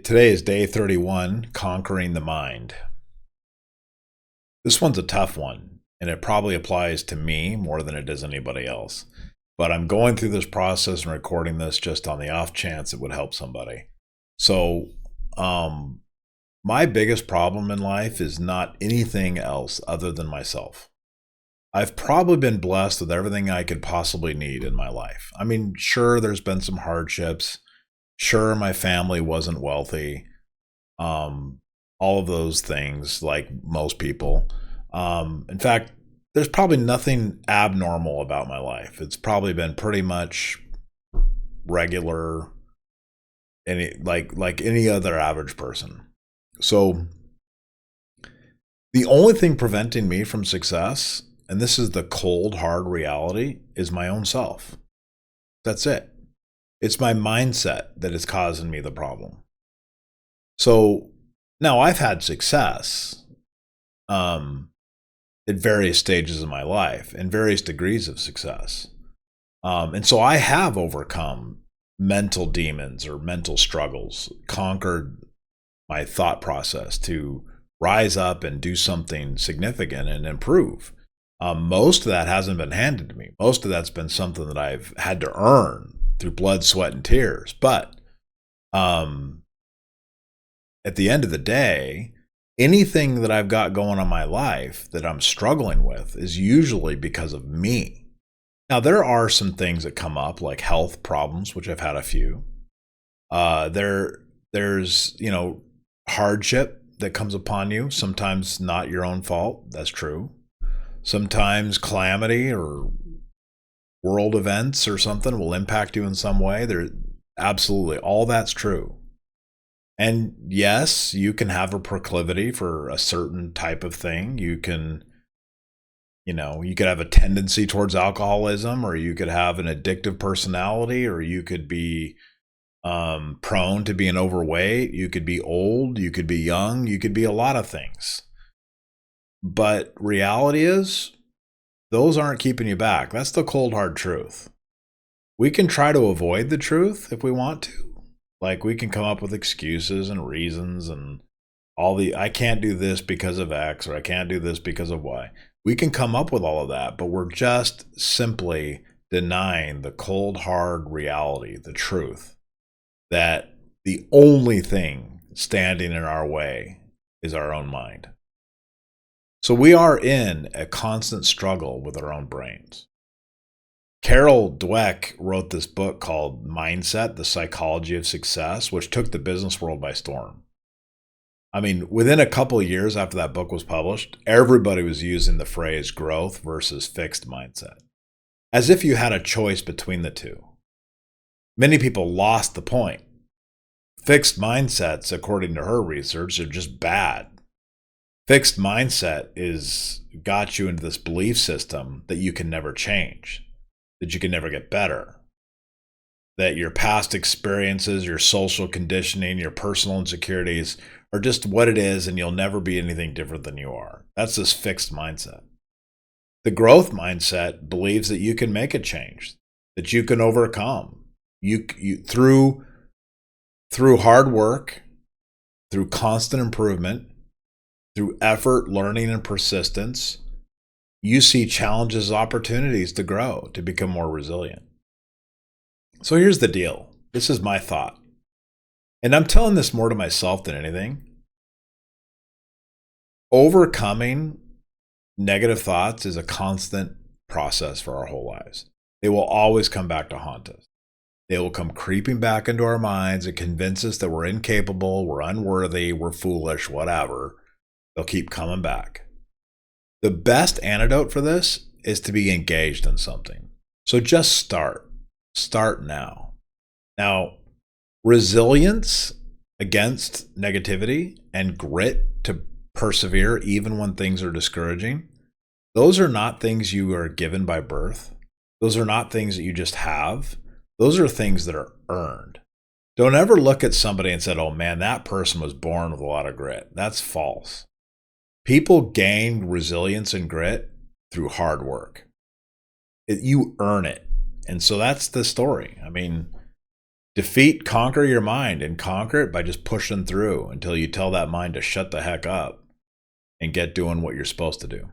Today is day 31, Conquering the Mind. This one's a tough one, and it probably applies to me more than it does anybody else. But I'm going through this process and recording this just on the off chance it would help somebody. So, um, my biggest problem in life is not anything else other than myself. I've probably been blessed with everything I could possibly need in my life. I mean, sure, there's been some hardships. Sure, my family wasn't wealthy. Um, all of those things, like most people. In fact, there's probably nothing abnormal about my life. It's probably been pretty much regular, like any other average person. So the only thing preventing me from success, and this is the cold, hard reality, is my own self. That's it. It's my mindset that is causing me the problem. So now I've had success at various stages of my life and various degrees of success. And so I have overcome mental demons or mental struggles, conquered my thought process to rise up and do something significant and improve. Most of that hasn't been handed to me. Most of that's been something that I've had to earn through blood, sweat, and tears. But at the end of the day, anything that I've got going on in my life that I'm struggling with is usually because of me. Now, there are some things that come up, like health problems, which I've had a few. There's hardship that comes upon you. Sometimes not your own fault. That's true. Sometimes calamity or world events or something will impact you in some way. There, absolutely, all that's true. And yes, you can have a proclivity for a certain type of thing. You could have a tendency towards alcoholism, or you could have an addictive personality, or you could be prone to being overweight. You could be old. You could be young. You could be a lot of things. But reality is, those aren't keeping you back. That's the cold, hard truth. We can try to avoid the truth if we want to. Like, we can come up with excuses and reasons and I can't do this because of X, or I can't do this because of Y. We can come up with all of that, but we're just simply denying the cold, hard reality, the truth, that the only thing standing in our way is our own mind. So we are in a constant struggle with our own brains. Carol Dweck wrote this book called Mindset, The Psychology of Success, which took the business world by storm. I mean, within a couple of years after that book was published, everybody was using the phrase growth versus fixed mindset, as if you had a choice between the two. Many people lost the point. Fixed mindsets, according to her research, are just bad. Fixed mindset got you into this belief system that you can never change, that you can never get better, that your past experiences, your social conditioning, your personal insecurities are just what it is, and you'll never be anything different than you are. That's this fixed mindset. The growth mindset believes that you can make a change, that you can overcome. You through hard work, through constant improvement, through effort, learning, and persistence, you see challenges, opportunities to grow, to become more resilient. So here's the deal. This is my thought. And I'm telling this more to myself than anything. Overcoming negative thoughts is a constant process for our whole lives. They will always come back to haunt us. They will come creeping back into our minds and convince us that we're incapable, we're unworthy, we're foolish, whatever. They'll keep coming back. The best antidote for this is to be engaged in something. So just start. Start now. Now, resilience against negativity and grit to persevere even when things are discouraging, those are not things you are given by birth. Those are not things that you just have. Those are things that are earned. Don't ever look at somebody and say, oh man, that person was born with a lot of grit. That's false. People gain resilience and grit through hard work. You earn it. And so that's the story. I mean, Defeat, conquer your mind, and conquer it by just pushing through until you tell that mind to shut the heck up and get doing what you're supposed to do.